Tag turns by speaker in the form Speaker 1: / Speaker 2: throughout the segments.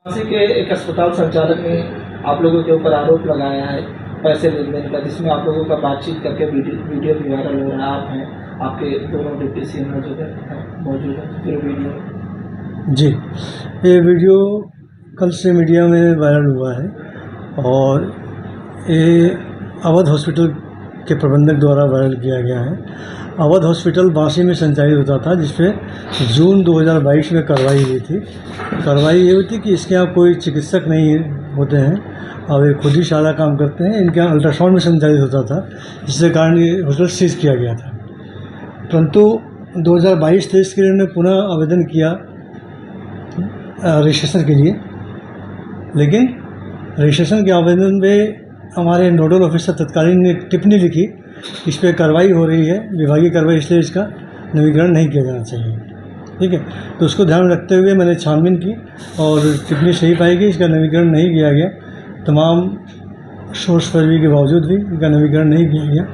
Speaker 1: वाराणसी के एक अस्पताल संचालक ने आप लोगों के ऊपर आरोप लगाया है पैसे लेन देन का, जिसमें आप लोगों का बातचीत करके वीडियो भी वायरल हो रहा है। आप हैं, आपके दोनों डिप्टी सीएम मौजूद है पूरे वीडियो।
Speaker 2: जी, ये वीडियो कल से मीडिया में वायरल हुआ है और ये अवध हॉस्पिटल के प्रबंधक द्वारा वायरल किया गया है। अवध हॉस्पिटल बांसी में संचालित होता था, जिसपे जून 2022 में कार्रवाई हुई थी। कार्रवाई ये हुई थी कि इसके यहाँ कोई चिकित्सक नहीं होते हैं और ये खुद ही सारा काम करते हैं। इनके यहाँ अल्ट्रासाउंड में संचालित होता था, जिसके कारण ये हॉस्पिटल सीज किया गया था। परंतु 2022-23 के लिए उन्होंने पुनः आवेदन किया रजिस्ट्रेशन के लिए, लेकिन रजिस्ट्रेशन के आवेदन में हमारे नोडल ऑफिसर तत्कालीन ने टिप्पणी लिखी, इस पर कार्रवाई हो रही है, विभागीय कार्रवाई, इसलिए इसका नवीनीकरण नहीं किया जाना चाहिए। ठीक है, तो उसको ध्यान में रखते हुए मैंने छानबीन की और टिप्पणी सही पाई कि इसका नवीनीकरण नहीं किया गया। तमाम सोर्स पैरवी के बावजूद भी इनका नवीनीकरण नहीं किया गया।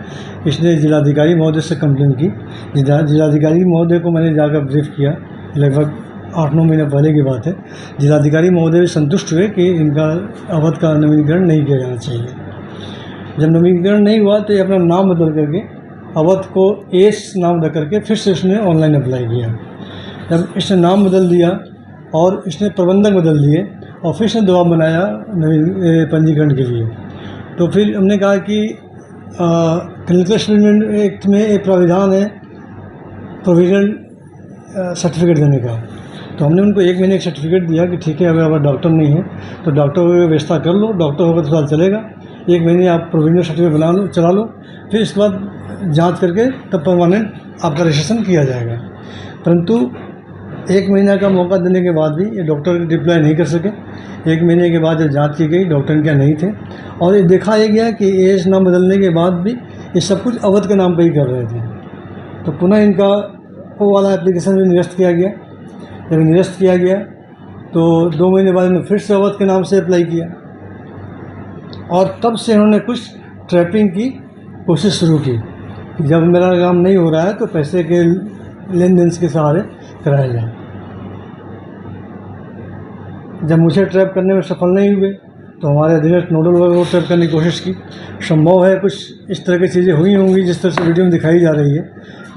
Speaker 2: इसने जिलाधिकारी महोदय से कंप्लेन की। जिलाधिकारी महोदय को मैंने जाकर ब्रीफ किया, लगभग 8-9 महीने पहले की बात है। जिलाधिकारी महोदय भी संतुष्ट हुए कि इनका अवध का नवीनीकरण नहीं किया जाना चाहिए। जब नवीनीकरण नहीं हुआ तो ये अपना नाम बदल करके अवध को एस नाम रख करके फिर से इसने ऑनलाइन अप्लाई किया। जब इसने नाम बदल दिया और इसने प्रबंधक बदल दिए और फिर इसने दबाव बनाया पंजीकरण के लिए, तो फिर हमने कहा कि क्लिनिकल एक्सपेरिमेंट एक्ट में एक प्राविधान है प्रोविजनल सर्टिफिकेट देने का। तो हमने उनको 1 महीने का सर्टिफिकेट दिया कि ठीक है, अगर डॉक्टर नहीं है तो डॉक्टर की व्यवस्था कर लो, डॉक्टर होगा तो साल चलेगा। 1 महीने आप प्रोविजनल सर्टिफिकेट बना लो, चला लो, फिर इसके बाद जांच करके तब परमानेंट आपका रजिस्ट्रेशन किया जाएगा। परंतु 1 महीना का मौका देने के बाद भी ये डॉक्टर रिप्लाई नहीं कर सके। 1 महीने के बाद जब जांच की गई, डॉक्टर क्या नहीं थे और ये देखा ये गया कि एस नाम बदलने के बाद भी ये सब कुछ अवध के नाम पर ही कर रहे थे। तो पुनः इनका वो वाला एप्लीकेशन भी निरस्त किया गया। जब निरस्त किया गया तो 2 महीने बाद इन्होंने फिर से अवध के नाम से अप्लाई किया और तब से इन्होंने कुछ ट्रैपिंग की कोशिश शुरू की। जब मेरा काम नहीं हो रहा है तो पैसे के लेन देन के सहारे कराया जाए। जब मुझे ट्रैप करने में सफल नहीं हुए तो हमारे अधीनस्थ नोडल वर्ग को ट्रैप करने की कोशिश की। संभव है कुछ इस तरह की चीज़ें हुई होंगी जिस तरह से वीडियो में दिखाई जा रही है।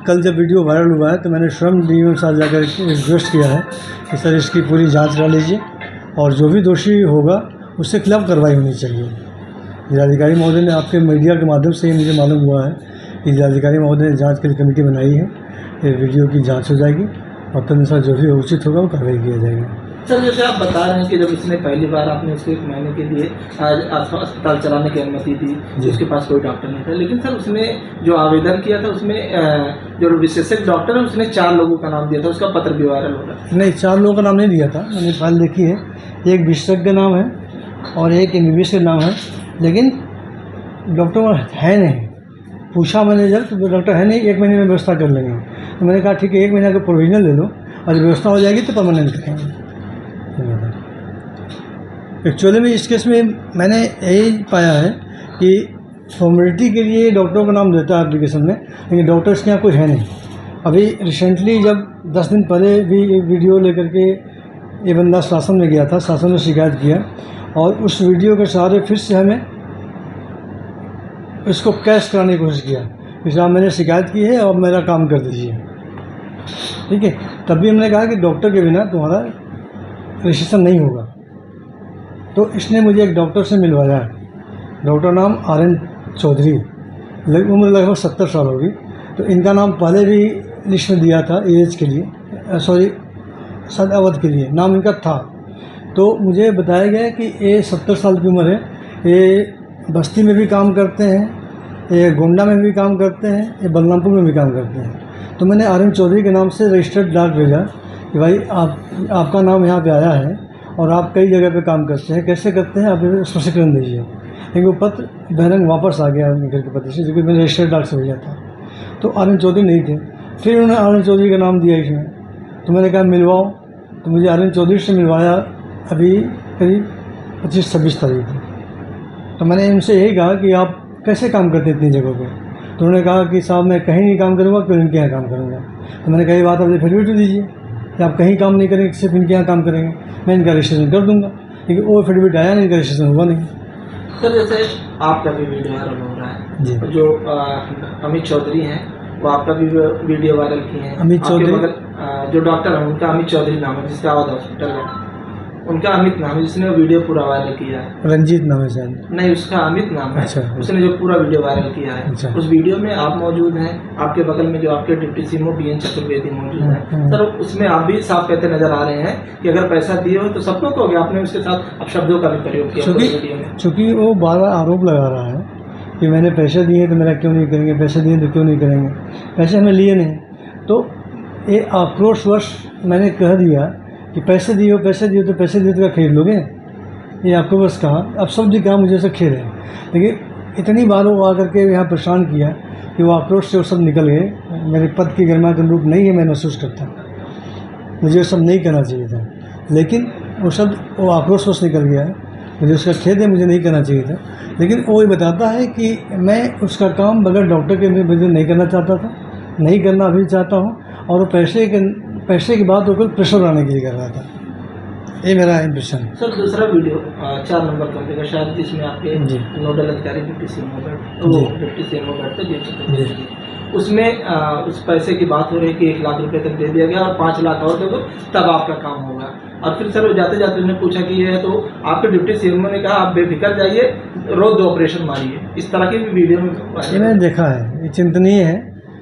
Speaker 2: कल जब वीडियो वायरल हुआ है तो मैंने स्वयं डीएम के साथ जाकर रिक्वेस्ट किया है कि सर इसकी पूरी जांच करा लीजिए और जो भी दोषी होगा उसके खिलाफ कार्रवाई होनी चाहिए। जिलाधिकारी महोदय ने आपके मीडिया के माध्यम से मुझे मालूम हुआ है कि जिलाधिकारी महोदय ने जांच के लिए कमेटी बनाई है। ये वीडियो की जांच हो जाएगी और तदनुसार जो भी उचित होगा वो कार्रवाई किया जाएगा।
Speaker 1: सर, जैसे आप बता रहे हैं कि जब इसने पहली बार आपने उसको 1 महीने के लिए अस्पताल चलाने की अनुमति दी, उसके पास कोई डॉक्टर नहीं था, लेकिन सर उसने जो आवेदन किया था उसमें जो विशेषज्ञ डॉक्टर है उसने 4 लोगों का नाम दिया था, उसका पत्र भी वायरल हो रहा है।
Speaker 2: नहीं, 4 लोगों का नाम नहीं दिया था, मैंने फाइल देखी है। एक विशेषज्ञ नाम है और एक MBBS का नाम है, लेकिन डॉक्टर है नहीं। पूछा मैनेजर तो डॉक्टर है नहीं, 1 महीने में व्यवस्था कर लेंगे। तो मैंने कहा ठीक है, 1 महीने का प्रोविजनल ले लो और व्यवस्था हो जाएगी तो परमानेंट करेंगे। एक्चुअली में इस केस में मैंने यही पाया है कि फॉर्मेलिटी के लिए डॉक्टरों का नाम देता है एप्लीकेशन में, लेकिन डॉक्टर्स के यहाँ कोई है नहीं। अभी रिसेंटली जब 10 दिन पहले भी एक वीडियो लेकर के ये बंदा शासन में गया था, शासन ने शिकायत किया और उस वीडियो के सहारे फिर से हमें इसको कैश कराने की कोशिश किया कि साहब मैंने शिकायत की है और मेरा काम कर दीजिए। ठीक है, तब भी हमने कहा कि डॉक्टर के बिना तुम्हारा रजिस्ट्रेशन नहीं होगा। तो इसने मुझे एक डॉक्टर से मिलवाया, डॉक्टर नाम RN चौधरी, उम्र लगभग 70 साल होगी। तो इनका नाम पहले भी लिस्ट में दिया था एज के लिए, सद अवध के लिए नाम इनका था। तो मुझे बताया गया कि ये 70 साल की उम्र है, ये बस्ती में भी काम करते हैं, ये गोंडा में भी काम करते हैं, ये बलरामपुर में भी काम करते हैं। तो मैंने RN चौधरी के नाम से रजिस्टर्ड डाक भेजा कि भाई आपका नाम यहाँ पे आया है और आप कई जगह पे काम करते हैं, कैसे करते हैं आप स्पष्टीकरण दीजिए। लेकिन वो पत्र बहरंग वापस आ गया मेरे के पत्र से, जो कि मैंने रजिस्टर्ड डाक से भेजा था। तो RN चौधरी नहीं थे, फिर उन्होंने RN चौधरी का नाम दिया इसमें। तो मैंने कहा मिलवाओ, तो मुझे RN चौधरी से मिलवाया अभी करीब 25-26 तारीख को। तो मैंने इनसे यही कहा कि आप कैसे काम करते इतनी जगहों पे। तो उन्होंने कहा कि साहब मैं कहीं नहीं काम करूँगा, क्यों इनके यहाँ काम करूँगा। तो मैंने कहा ये बात आप एफिडेविट दीजिए कि आप कहीं काम नहीं करेंगे, सिर्फ इनके यहाँ काम करेंगे, मैं इनका रजिस्ट्रेशन कर दूँगा। लेकिन वो एफिडेविट आया नहीं, रजिस्ट्रेशन हुआ नहीं।
Speaker 1: सर जैसे आपका भी वीडियो वायरल हो रहा है,
Speaker 2: जी।
Speaker 1: जो अमित चौधरी हैं वो आपका भी वीडियो वायरल किए हैं।
Speaker 2: अमित
Speaker 1: आपके
Speaker 2: चौधरी?
Speaker 1: बगल जो डॉक्टर है उनका अमित चौधरी नाम है, जिसका आवाज हॉस्पिटल है, उनका अमित नाम है जिसने वो वीडियो पूरा वायरल किया है।
Speaker 2: रंजीत नाम है शायद।
Speaker 1: नहीं, उसका अमित नाम है।
Speaker 2: अच्छा।
Speaker 1: उसने जो पूरा वीडियो वायरल किया है,
Speaker 2: अच्छा।
Speaker 1: उस वीडियो में आप मौजूद हैं, आपके बगल में जो आपके डिप्टी सीएमओ बीएन चतुर्वेदी मौजूद हैं। सर उसमें आप भी साफ कहते नजर आ रहे हैं कि अगर पैसा दिए हो तो सब लोग हो गया, आपने उसके साथ अब शब्दों का भी प्रयोग किया पूरे वीडियो में।
Speaker 2: चूँकि वो बार बार आरोप लगा रहा है कि मैंने पैसे दिए तो मेरा क्यों नहीं करेंगे, पैसे दिए तो क्यों नहीं करेंगे, पैसे हमें लिए नहीं। तो ये आक्रोशवश मैंने कह दिया कि पैसे दिए हो तो पैसे दिए तो क्या खरीद लोगे, ये आपको बस कहा। अब सब जी कहा मुझे से खेल है, लेकिन इतनी बार वो आकर के यहाँ परेशान किया कि वो आक्रोश से वो सब निकल गए। मेरे पद की गरिमा के अनुरूप नहीं है, मैं महसूस करता, मुझे वो सब नहीं करना चाहिए था, लेकिन वो आक्रोशवश निकल गया है। मुझे उसका खेद है, मुझे नहीं करना चाहिए था, लेकिन वो ये बताता है कि मैं उसका काम बगैर डॉक्टर के वजह नहीं करना चाहता था, नहीं करना अभी चाहता हूँ, और वो पैसे की बात होकर प्रेशर लाने के लिए कर रहा था। ये मेरा इम्प्रेशन है।
Speaker 1: सर दूसरा वीडियो 4 नंबर कंपनी का शायद, जिसमें आपके
Speaker 2: जी।
Speaker 1: नोडल अधिकारी डिप्टी सीएमओ बैठते
Speaker 2: जी।
Speaker 1: उसमें उस पैसे की बात हो रही है कि 1 लाख रुपए तक दे दिया गया और 5 लाख और दे दो तब आपका काम होगा। और फिर सर वो जाते जाते उन्होंने पूछा कि ये है, तो आपके डिप्टी सीएमओ ने कहा आप बेफिक्र जाइए, रोज 2 ऑपरेशन मारिए। इस तरह की भी वीडियो में
Speaker 2: ये मैंने देखा है, ये चिंतनीय है,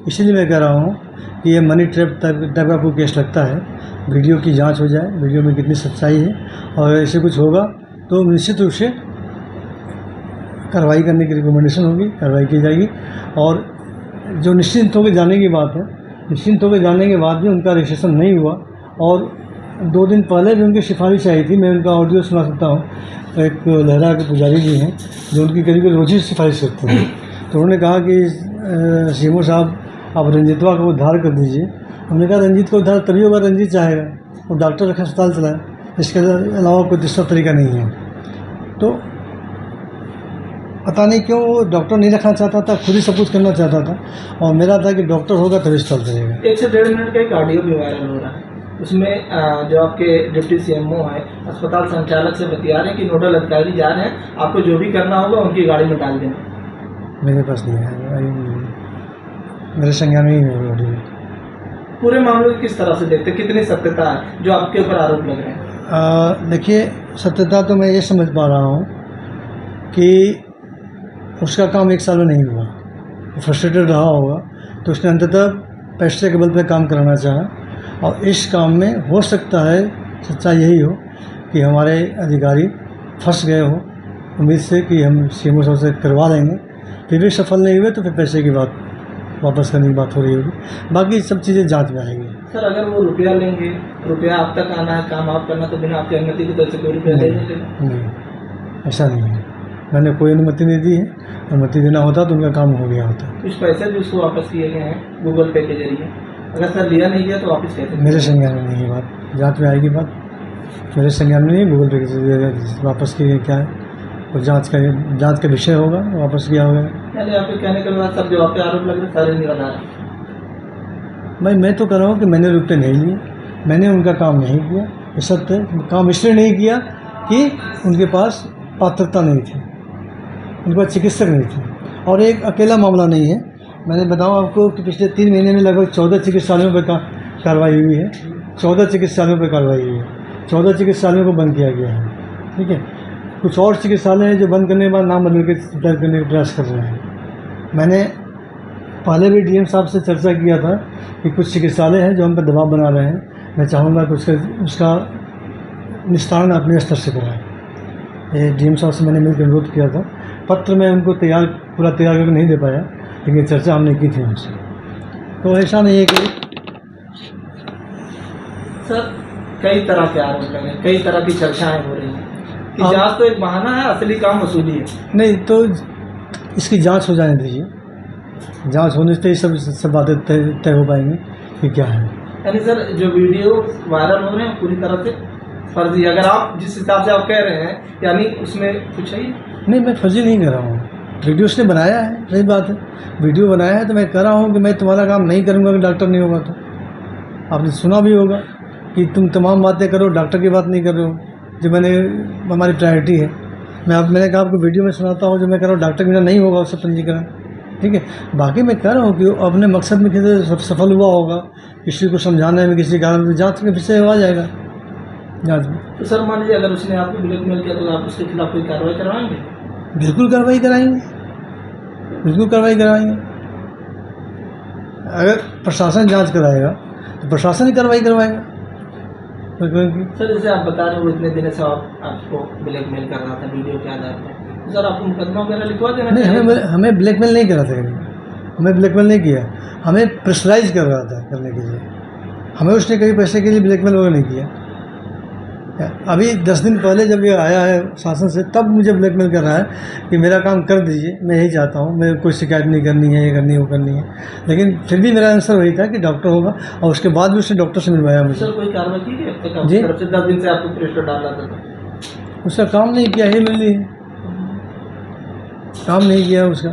Speaker 2: इसीलिए मैं कह रहा हूँ कि ये मनी ट्रैप टाइप का कोई केस लगता है। वीडियो की जांच हो जाए, वीडियो में कितनी सच्चाई है, और ऐसे कुछ होगा तो निश्चित रूप से कार्रवाई करने की रिकमेंडेशन होगी, कार्रवाई की जाएगी। और जो निश्चिंत होकर जाने की बात है, निश्चिंत होकर जाने के बाद भी उनका रजिस्ट्रेशन नहीं हुआ, और 2 दिन पहले भी उनकी सिफारिश आई थी, मैं उनका ऑडियो सुना सकता हूँ। एक लहरा के पुजारी जी हैं जो उनकी करीब रोज ही सिफारिश करते हैं, तो उन्होंने कहा कि सीएमओ साहब आप रंजीतवा को उद्धार कर दीजिए। हमने कहा रंजीत को उद्धार तभी होगा, रंजीत चाहेगा, और डॉक्टर रखा अस्पताल चलाए, इसके अलावा कोई दूसरा तरीका नहीं है। तो पता नहीं क्यों वो डॉक्टर नहीं रखना चाहता था, खुद ही सब कुछ करना चाहता था, और मेरा था कि डॉक्टर होगा तभी अस्पताल चलेगा।
Speaker 1: 1 से 1.5 मिनट का एक ऑडियो भी वायरल हो रहा है, उसमें जो आपके डिप्टी सीएमओ है अस्पताल संचालक से बतिया रहे हैं कि नोडल अधिकारी जा रहे हैं, आपको जो भी करना होगा उनकी गाड़ी में डाल देना।
Speaker 2: मेरे पास नहीं है, मेरे संज्ञान में ही है ऑडियो।
Speaker 1: पूरे मामले को किस तरह से देखते, कितनी सत्यता है जो आपके ऊपर आरोप लग रहे हैं?
Speaker 2: देखिए, सत्यता तो मैं ये समझ पा रहा हूँ कि उसका काम 1 साल में नहीं हुआ, फ्रस्ट्रेटेड रहा होगा, तो उसने अंततः पैसे के बल पे काम कराना चाहा, और इस काम में हो सकता है सच्चाई यही हो कि हमारे अधिकारी फंस गए हो उम्मीद से कि हम सीएमओ साहब से करवा लेंगे, फिर भी सफल नहीं हुए तो फिर पैसे की बात वापस करने की बात हो रही होगी। बाकी सब चीज़ें जांच में आएंगी।
Speaker 1: सर अगर वो रुपया लेंगे, रुपया आप तक आना है, काम आप करना, तो बिना आपकी अनुमति की तरफ से कोई रुपया
Speaker 2: नहीं, ऐसा नहीं है, मैंने कोई अनुमति नहीं दी है। अनुमति देना होता तो उनका काम हो गया होता।
Speaker 1: कुछ पैसे भी उसको वापस किए गए हैं गूगल पे के जरिए, अगर सर लिया नहीं गया तो वापस कैसे?
Speaker 2: मेरे संज्ञान में नहीं है बात, जांच में आएगी बात, मेरे संज्ञान में नहीं। गूगल पे के जरिए वापस किए क्या है, और जांच का विषय होगा, वापस किया होगा।
Speaker 1: यानी आपके कहने के बाद सर जो आपके आरोप लग रहे हैं सारे निराधार।
Speaker 2: भाई मैं तो कह रहा हूँ कि मैंने रुपये नहीं लिए, मैंने उनका काम नहीं किया, ये सत्य है। काम इसलिए नहीं किया कि उनके पास पात्रता नहीं थी, उनके पास चिकित्सक नहीं थे। और एक अकेला मामला नहीं है, मैंने बताऊँ आपको कि पिछले 3 महीने में लगभग 14 चिकित्सालयों पर कार्रवाई हुई है, 14 चिकित्सालयों पर कार्रवाई हुई है, 14 चिकित्सालयों को बंद किया गया है। ठीक है, कुछ और चिकित्सालय हैं जो बंद करने के बाद नाम बदल के दर्ज करने का प्रयास कर रहे हैं। मैंने पहले भी डीएम साहब से चर्चा किया था कि कुछ चिकित्सालय हैं जो हम पर दबाव बना रहे हैं, मैं चाहूँगा कि उसका निस्तारण अपने स्तर से कराएं। ये डीएम साहब से मैंने मिलकर अनुरोध किया था, पत्र में उनको पूरा तैयार करके नहीं दे पाया, लेकिन चर्चा हमने की थी उनसे। तो ऐसा नहीं है कि
Speaker 1: सर कई तरह के आरोप लगे, कई तरह की चर्चाएं हो रही हैं कि जांच तो एक बहाना है, असली काम वसूली है।
Speaker 2: नहीं, तो इसकी जांच हो जाने दीजिए, जांच होने से ही सब बातें तय हो पाएंगी कि क्या है।
Speaker 1: यानी सर जो वीडियो वायरल हो रहे हैं पूरी तरह से फर्जी, अगर आप जिस हिसाब से आप कह रहे हैं, यानी उसमें कुछ है? नहीं,
Speaker 2: मैं फर्जी नहीं कर रहा हूँ, वीडियो उसने बनाया है, सही बात है, वीडियो बनाया है, तो मैं कह रहा हूँ कि मैं तुम्हारा काम नहीं करूँगा अगर डॉक्टर नहीं होगा तो। आपने सुना भी होगा कि तुम तमाम बातें करो, डॉक्टर की बात नहीं कर रहे हो, जो हमारी प्रायोरिटी है। मैंने कहा आपको वीडियो में सुनाता हूँ, जो मैं कर रहा हूँ डॉक्टर के बिना नहीं होगा उससे पंजीकरण, ठीक है। बाकी मैं कह रहा हूँ कि वो अपने मकसद में किसी सफल हुआ होगा, किसी को समझाने में किसी कारण, तो जाँच के विषय आ जाएगा जाँच में।
Speaker 1: तो सर मान लीजिए अगर उसने आपको ब्लैकमेल किया तो आप उसके खिलाफ कोई कार्रवाई करवाएंगे?
Speaker 2: बिल्कुल कार्रवाई कराएंगे, बिल्कुल कार्रवाई कराएंगे। अगर प्रशासन जांच कराएगा तो प्रशासन ही कार्रवाई करवाएगा।
Speaker 1: सर जैसे आप बता रहे हो इतने दिन से आपको ब्लैकमेल कर रहा था वीडियो के आधार पर, तो सर आपको मुकदमा वगैरह लिखवा देना
Speaker 2: नहीं,
Speaker 1: चाहिए।
Speaker 2: हमें ब्लैकमेल नहीं करा था कभी, हमें ब्लैकमेल नहीं किया, हमें प्रेशराइज कर रहा था करने के लिए। हमें उसने कभी पैसे के लिए ब्लैकमेल वगैरह नहीं किया। अभी 10 दिन पहले जब ये आया है शासन से, तब मुझे ब्लैकमेल कर रहा है कि मेरा काम कर दीजिए, मैं यही चाहता हूँ, मेरे कोई शिकायत नहीं करनी है, ये करनी है वो करनी है। लेकिन फिर भी मेरा आंसर वही था कि डॉक्टर होगा, और उसके बाद भी उसने डॉक्टर से मिलवाया मुझे।
Speaker 1: सर कोई कार्रवाई की गई अब तक आपकी
Speaker 2: जी?
Speaker 1: तरफ से 10 दिन से आपको प्रेशर डाल रहा था तो?
Speaker 2: उसका काम नहीं किया, ही मिल रही है, काम नहीं किया उसका।